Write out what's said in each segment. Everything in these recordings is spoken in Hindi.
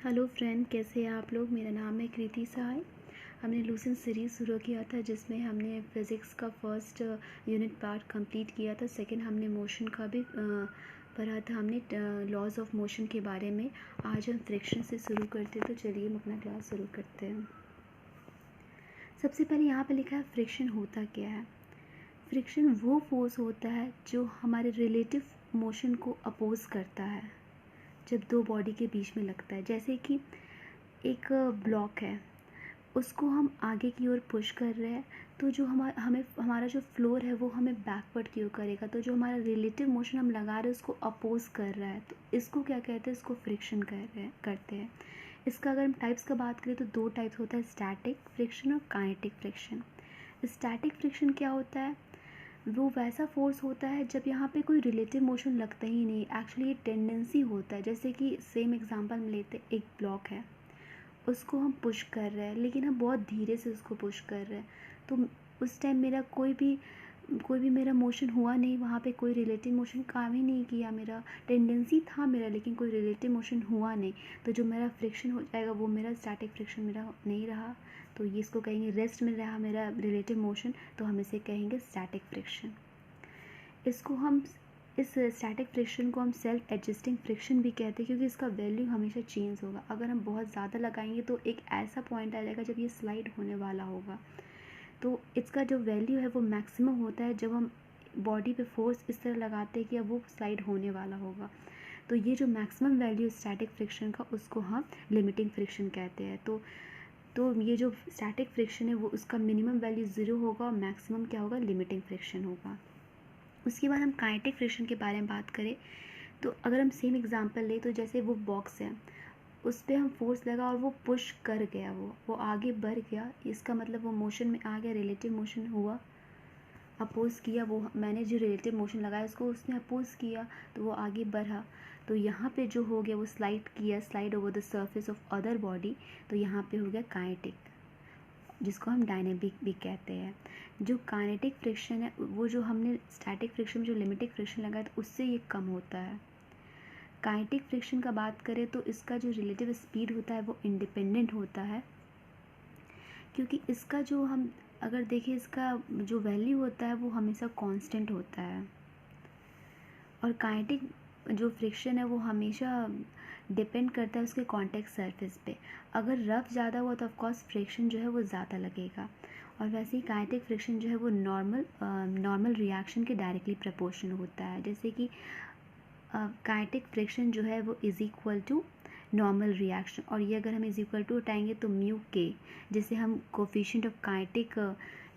हेलो फ्रेंड, कैसे हैं आप लोग। मेरा नाम है कृति सहाय। हमने लूसेंट सीरीज़ शुरू किया था जिसमें हमने फिज़िक्स का फर्स्ट यूनिट पार्ट कंप्लीट किया था। सेकंड हमने मोशन का भी पढ़ा था, हमने लॉज ऑफ मोशन के बारे में। आज हम फ्रिक्शन से शुरू करते हैं, तो चलिए हम अपना क्लास शुरू करते हैं। सबसे पहले यहाँ पे लिखा है फ्रिक्शन होता क्या है। फ्रिक्शन वो फोर्स होता है जो हमारे रिलेटिव मोशन को अपोज करता है जब दो बॉडी के बीच में लगता है। जैसे कि एक ब्लॉक है, उसको हम आगे की ओर पुश कर रहे हैं, तो जो हमारा जो फ्लोर है वो हमें बैकवर्ड की ओर करेगा। तो जो हमारा रिलेटिव मोशन हम लगा रहे हैं उसको अपोज कर रहा है, तो इसको क्या कहते हैं, इसको फ्रिक्शन करते हैं। इसका अगर हम टाइप्स का बात करें तो दो टाइप्स होता है, स्टैटिक फ्रिक्शन और काइनेटिक फ्रिक्शन। स्टैटिक फ्रिक्शन क्या होता है, वो वैसा फोर्स होता है जब यहाँ पे कोई रिलेटिव मोशन लगता ही नहीं, एक्चुअली ये टेंडेंसी होता है। जैसे कि सेम एग्जांपल में लेते, एक ब्लॉक है, उसको हम पुश कर रहे हैं लेकिन हम बहुत धीरे से उसको पुश कर रहे हैं, तो उस टाइम मेरा कोई भी मेरा मोशन हुआ नहीं, वहाँ पे कोई रिलेटिव मोशन काम ही नहीं किया। मेरा टेंडेंसी था मेरा, लेकिन कोई रिलेटिव मोशन हुआ नहीं, तो जो मेरा फ्रिक्शन हो जाएगा वो मेरा स्टैटिक फ्रिक्शन मेरा नहीं रहा। तो ये इसको कहेंगे रेस्ट में रहा मेरा रिलेटिव मोशन, तो हम इसे कहेंगे स्टैटिक फ्रिक्शन। इस स्टैटिक फ्रिक्शन को हम सेल्फ एडजस्टिंग फ्रिक्शन भी कहते हैं, क्योंकि इसका वैल्यू हमेशा चेंज होगा। अगर हम बहुत ज़्यादा लगाएंगे तो एक ऐसा पॉइंट आ जाएगा जब ये स्लाइड होने वाला होगा, तो इसका जो वैल्यू है वो मैक्सिमम होता है जब हम बॉडी पे फोर्स इस तरह लगाते हैं कि अब वो स्लाइड होने वाला होगा। तो ये जो मैक्सिमम वैल्यू स्टैटिक फ्रिक्शन का, उसको हम लिमिटिंग फ्रिक्शन कहते हैं। तो ये जो स्टैटिक फ्रिक्शन है वो उसका मिनिमम वैल्यू 0 होगा और मैक्सिमम क्या होगा, लिमिटिंग फ्रिक्शन होगा। उसके बाद हम काइनेटिक फ्रिक्शन के बारे में बात करें तो अगर हम सेम एग्जांपल लें, तो जैसे वो बॉक्स है, उस पर हम फोर्स लगा और वो पुश कर गया, वो आगे बढ़ गया, इसका मतलब वो मोशन में आ गया, रिलेटिव मोशन हुआ, अपोज किया, वो मैंने जो रिलेटिव मोशन लगाया उसको उसने अपोज किया, तो वो आगे बढ़ा। तो यहाँ पे जो हो गया वो slide over the surface of other body, तो यहाँ पे हो गया काइनेटिक, जिसको हम डायनेमिक भी कहते हैं। जो काइनेटिक फ्रिक्शन है वो जो हमने स्टैटिक फ्रिक्शन में जो लिमिटिंग फ्रिक्शन लगाया तो उससे ये कम होता है। काइनेटिक फ्रिक्शन का बात करें तो इसका जो रिलेटिव स्पीड होता है वो इंडिपेंडेंट होता है, क्योंकि इसका जो हम अगर देखें इसका जो वैल्यू होता है वो हमेशा कांस्टेंट होता है। और काइनेटिक जो फ्रिक्शन है वो हमेशा डिपेंड करता है उसके कॉन्टैक्ट सरफेस पे। अगर रफ ज़्यादा हुआ तो ऑफकोर्स फ्रिक्शन जो है वो ज़्यादा लगेगा, और वैसे ही काइनेटिक फ्रिक्शन जो है वो नॉर्मल रिएक्शन के डायरेक्टली प्रोपोर्शनल होता है। जैसे कि काइनेटिक फ्रिक्शन जो है वो is equal to normal reaction, और ये अगर हम इज़ इक्वल टू उठाएंगे तो म्यू के, जिसे हम कोफिशिएंट ऑफ काइनेटिक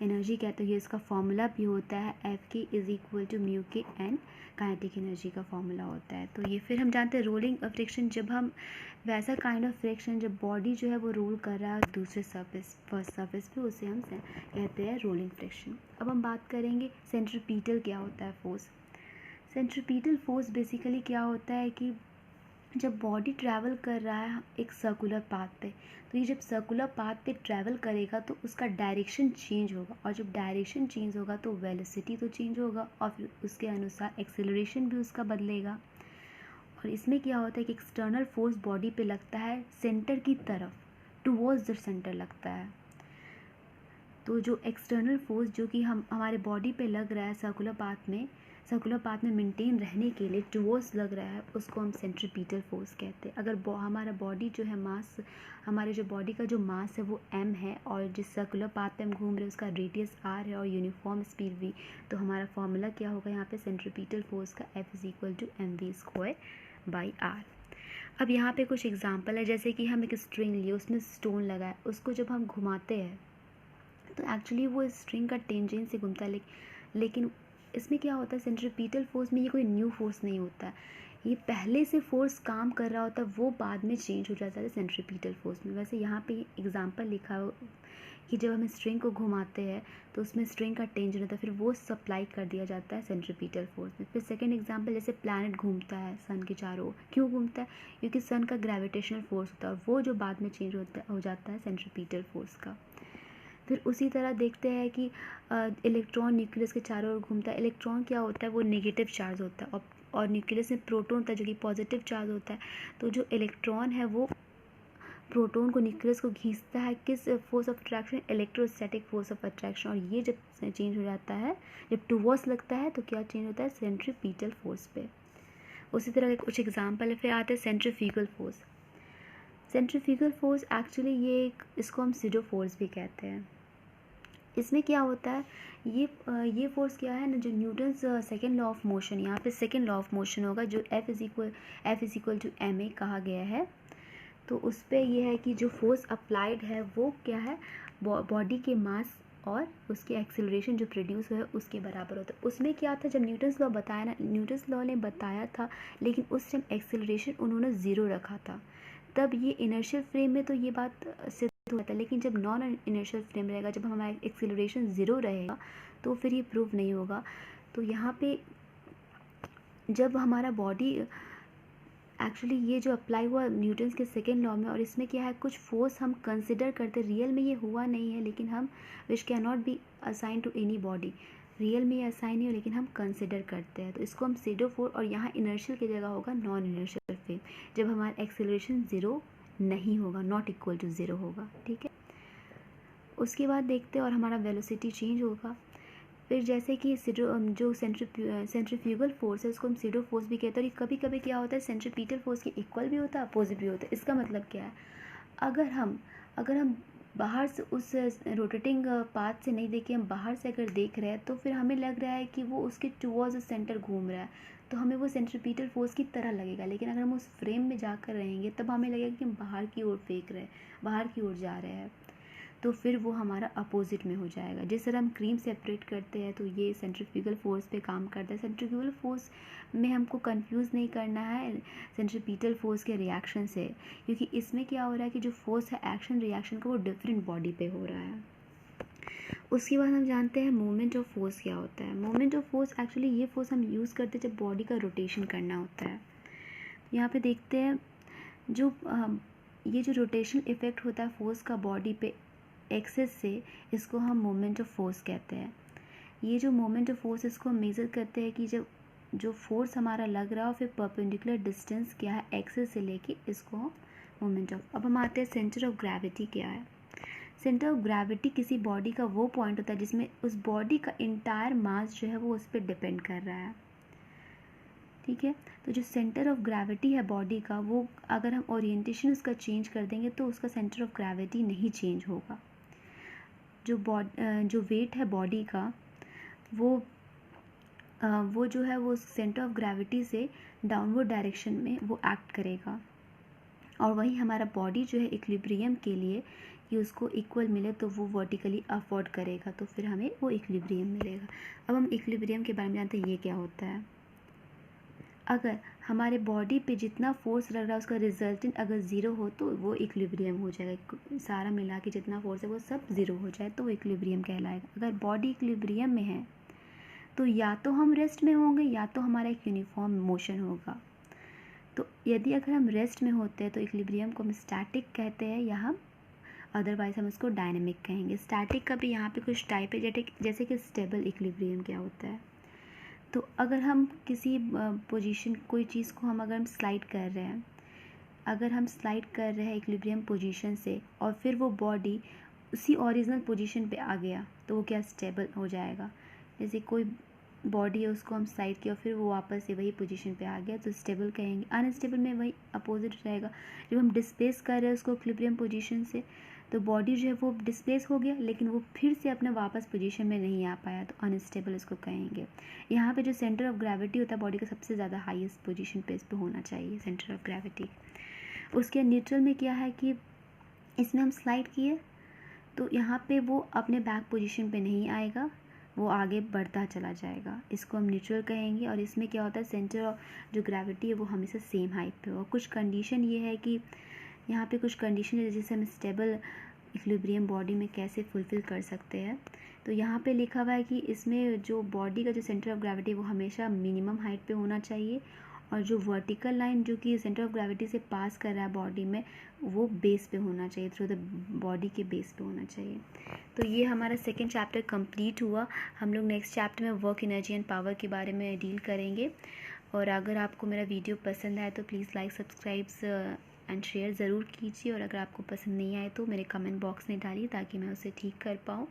एनर्जी कहते हैं, इसका फॉर्मूला भी होता है एफ के इज़ इक्वल टू म्यू के एन, काइनेटिक एनर्जी का फॉर्मूला होता है। तो ये फिर हम जानते हैं रोलिंग फ्रिक्शन, जब हम वैसा काइंड ऑफ फ्रिक्शन जब बॉडी जो है वो रोल कर रहा है दूसरे फर्स्ट सरफेस पे, उसे हम कहते हैं रोलिंग फ्रिक्शन। अब हम बात करेंगे सेंट्रीपिटल क्या होता है फोर्स। सेंट्रीपिटल फोर्स बेसिकली क्या होता है कि जब बॉडी ट्रैवल कर रहा है एक सर्कुलर पाथ पे, तो ये जब सर्कुलर पाथ पे ट्रैवल करेगा तो उसका डायरेक्शन चेंज होगा, और जब डायरेक्शन चेंज होगा तो वेलोसिटी तो चेंज होगा, और फिर उसके अनुसार एक्सेलरेशन भी उसका बदलेगा। और इसमें क्या होता है कि एक्सटर्नल फोर्स बॉडी पे लगता है सेंटर की तरफ, टुवर्ड्स द सेंटर लगता है। तो जो एक्सटर्नल फोर्स जो कि हमारे बॉडी पे लग रहा है सर्कुलर पाथ में मेंटेन रहने के लिए टुवर्ड्स लग रहा है, उसको हम सेंट्रीपिटल फोर्स कहते हैं। अगर हमारा बॉडी जो है हमारे जो बॉडी का जो मास है वो m है, और जिस सर्कुलर पाथ पे हम घूम रहे हैं उसका रेडियस r है और यूनिफॉर्म स्पीड v, तो हमारा फॉर्मूला क्या होगा यहाँ पे सेंट्रीपिटल फोर्स का, F is equal to mv²/r। अब यहाँ पे कुछ एग्जाम्पल है, जैसे कि हम एक स्ट्रिंग लिए, उसमें स्टोन लगा है, उसको जब हम घुमाते हैं तो एक्चुअली वो स्ट्रिंग का टेंजेंट से घूमता है, लेकिन इसमें क्या होता है, सेंट्रीपिटल फोर्स में ये कोई न्यू फोर्स नहीं होता है, ये पहले से फोर्स काम कर रहा होता है, वो बाद में चेंज हो जाता है सेंट्रीपिटल फोर्स में। वैसे यहाँ पे एग्जांपल लिखा हो कि जब हम स्ट्रिंग को घुमाते हैं तो उसमें स्ट्रिंग का टेंशन होता है, फिर वो सप्लाई कर दिया जाता है सेंट्रीपिटल फोर्स में। फिर सेकेंड एग्जाम्पल, जैसे प्लैनेट घूमता है सन के चारों ओर, क्यों घूमता है, क्योंकि सन का ग्रेविटेशनल फोर्स होता है, और वो जो बाद में चेंज हो जाता है सेंट्रीपिटल फोर्स का। फिर उसी तरह देखते हैं कि इलेक्ट्रॉन न्यूक्लियस के चारों ओर घूमता है। इलेक्ट्रॉन क्या होता है, वो नेगेटिव चार्ज होता है, और न्यूक्लियस में प्रोटॉन होता है जो कि पॉजिटिव चार्ज होता है। तो जो इलेक्ट्रॉन है वो प्रोटॉन को न्यूक्लियस को खींचता है किस force of attraction, electrostatic force of attraction. और ये जब चेंज हो जाता है, जब टुवर्ड्स लगता है तो क्या चेंज होता है, सेंट्रीपिटल फोर्स पे। उसी तरह के कुछ एग्जाम्पल है। फिर आते हैं centrifugal force. Centrifugal force actually इसको हम सीडो फोर्स भी कहते हैं। इसमें क्या होता है, ये फोर्स क्या है ना, जो Newton's second law of motion, यहाँ पे सेकेंड लॉ ऑफ मोशन होगा जो F is equal to ma कहा गया है। तो उस पर यह है कि जो फोर्स अप्लाइड है वो क्या है, बॉडी के मास और उसके एक्सेलरेशन जो प्रोड्यूस हुआ है उसके बराबर होता है। उसमें क्या था, जब न्यूटन्स लॉ बताया ना, न्यूटन्स लॉ ने बताया था लेकिन उस टाइम एक्सेलरेशन उन्होंने ज़ीरो रखा था। तब ये इनर्शियल फ्रेम में तो ये बात सिद्ध होता है, लेकिन जब नॉन इनर्शियल फ्रेम रहेगा, जब हमारा एक्सेलरेशन ज़ीरो रहेगा तो फिर ये प्रूव नहीं होगा। तो यहाँ पे जब हमारा बॉडी एक्चुअली ये जो अप्लाई हुआ न्यूटन्स के सेकेंड लॉ में, और इसमें क्या है, कुछ फोर्स हम कंसिडर करते, रियल में ये हुआ नहीं है लेकिन हम which can not be assign to any body, real में ये असाइन नहीं हो लेकिन हम कंसिडर करते हैं, तो इसको हम सीडो फोर्स, और यहाँ इनर्शियल की जगह होगा नॉन इनर्शियल फ्रेम, जब हमारा एक्सेलरेशन ज़ीरो नहीं होगा, नॉट इक्वल टू ज़ीरो होगा। ठीक है, उसके बाद देखते हैं और हमारा वेलोसिटी चेंज होगा। फिर जैसे कि जो सेंट्रीफ्यूगल फोर्स है उसको हम सीडो फोर्स भी कहते हैं। और कभी कभी क्या होता है, सेंट्रीपिटल फोर्स के इक्वल भी होता है, अपोजिट भी होता है। इसका मतलब क्या है, अगर हम बाहर से उस रोटेटिंग पाथ से नहीं देखे, हम बाहर से अगर देख रहे हैं तो फिर हमें लग रहा है कि वो उसके टुवर्ड्स सेंटर घूम रहा है, तो हमें वो सेंट्रीपिटल फोर्स की तरह लगेगा। लेकिन अगर हम उस फ्रेम में जाकर रहेंगे तब हमें लगेगा कि हम बाहर की ओर फेंक रहे हैं, बाहर की ओर जा रहे हैं, तो फिर वो हमारा अपोजिट में हो जाएगा। जिस तरह हम क्रीम सेपरेट करते हैं तो ये सेंट्रीफ्यूगल फोर्स पे काम करता है। सेंट्रीफ्यूगल फोर्स में हमको कंफ्यूज नहीं करना है सेंट्रीपिटल फोर्स के रिएक्शन से, क्योंकि इसमें क्या हो रहा है कि जो फोर्स है एक्शन रिएक्शन का वो डिफरेंट बॉडी पे हो रहा है। उसके बाद हम जानते हैं मोमेंट ऑफ फोर्स क्या होता है। मोमेंट ऑफ फोर्स एक्चुअली ये फोर्स हम यूज़ करते हैं जब बॉडी का रोटेशन करना होता है। यहाँ पे देखते हैं ये जो रोटेशन इफेक्ट होता है फोर्स का बॉडी पे एक्सेस से, इसको हम मोमेंट ऑफ फोर्स कहते हैं। ये जो मोमेंट ऑफ फोर्स इसको हम मेज़र करते हैं कि जब जो फोर्स हमारा लग रहा हो फिर परपेंडिकुलर डिस्टेंस क्या है एक्सेस से लेके, इसको हम मोमेंट ऑफ। अब हम आते हैं सेंटर ऑफ ग्रेविटी क्या है। सेंटर ऑफ ग्रेविटी किसी बॉडी का वो पॉइंट होता है जिसमें उस बॉडी का इंटायर मास जो है वो उस पर डिपेंड कर रहा है। ठीक है, तो जो सेंटर ऑफ ग्रेविटी है बॉडी का, वो अगर हम ओरिएंटेशन उसका चेंज कर देंगे तो उसका सेंटर ऑफ ग्रेविटी नहीं चेंज होगा। जो वेट है बॉडी का वो जो है वो सेंटर ऑफ ग्रेविटी से डाउनवर्ड डायरेक्शन में वो एक्ट करेगा, और वही हमारा बॉडी जो है इक्विलिब्रियम के लिए कि उसको इक्वल मिले तो वो वर्टिकली अपवर्ड करेगा, तो फिर हमें वो इक्विलिब्रियम मिलेगा। अब हम इक्विलिब्रियम के बारे में जानते हैं, ये क्या होता है। अगर हमारे बॉडी पे जितना फोर्स लग रहा है उसका रिजल्टेंट अगर ज़ीरो हो तो वो इक्विलिब्रियम हो जाएगा। सारा मिला के जितना फोर्स है वो सब ज़ीरो हो जाए तो वो इक्विलिब्रियम कहलाएगा। अगर बॉडी इक्विलिब्रियम में है तो या तो हम रेस्ट में होंगे या तो हमारा एक यूनिफॉर्म मोशन होगा। तो यदि अगर हम रेस्ट में होते हैं तो इक्विलिब्रियम को हम स्टैटिक कहते हैं, या हम अदरवाइज हम उसको डायनेमिक कहेंगे। स्टैटिक का भी यहाँ पे कुछ टाइप है, जैसे कि स्टेबल इक्विलिब्रियम क्या होता है। तो अगर हम किसी पोजीशन, कोई चीज़ को अगर हम स्लाइड कर रहे हैं, इक्विलिब्रियम पोजीशन से, और फिर वो बॉडी उसी ओरिजिनल पोजीशन पे आ गया तो वो क्या स्टेबल हो जाएगा। जैसे कोई बॉडी है उसको हम स्लाइड किया और फिर वो वापस से वही पोजीशन पे आ गया तो स्टेबल कहेंगे। अनस्टेबल में वही अपोजिट रहेगा। जब हम डिस्प्लेस कर रहे हैं उसको इक्विलिब्रियम पोजीशन से तो बॉडी जो है वो डिस्प्लेस हो गया लेकिन वो फिर से अपने वापस पोजीशन में नहीं आ पाया, तो अनस्टेबल इसको कहेंगे। यहाँ पे जो सेंटर ऑफ ग्रेविटी होता है बॉडी का सबसे ज़्यादा हाईएस्ट पोजीशन पे इस पे होना चाहिए सेंटर ऑफ ग्रेविटी। उसके न्यूट्रल में क्या है कि इसमें हम स्लाइड किए तो यहाँ पे वो अपने बैक पोजीशन पे नहीं आएगा, वो आगे बढ़ता चला जाएगा, इसको हम न्यूट्रल कहेंगे। और इसमें क्या होता है, सेंटर ऑफ जो ग्रेविटी है वो हमेशा सेम हाइट पे हो। कुछ कंडीशन ये है कि यहाँ पे कुछ कंडीशन है जिसे हम स्टेबल इक्विलिब्रियम बॉडी में कैसे फुलफ़िल कर सकते हैं। तो यहाँ पे लिखा हुआ है कि इसमें जो बॉडी का जो सेंटर ऑफ ग्रेविटी वो हमेशा मिनिमम हाइट पे होना चाहिए, और जो वर्टिकल लाइन जो कि सेंटर ऑफ ग्रेविटी से पास कर रहा है बॉडी में वो बेस पे होना चाहिए, थ्रू द बॉडी के बेस पे होना चाहिए। तो ये हमारा सेकेंड चैप्टर कंप्लीट हुआ। हम लोग नेक्स्ट चैप्टर में वर्क, एनर्जी एंड पावर के बारे में डील करेंगे। और अगर आपको मेरा वीडियो पसंद आए तो please like, subscribe and share ज़रूर कीजिए, और अगर आपको पसंद नहीं आए तो मेरे कमेंट बॉक्स में डालिए ताकि मैं उसे ठीक कर पाऊँ।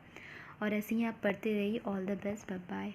और ऐसे ही आप पढ़ते रहिए। All the best, bye bye.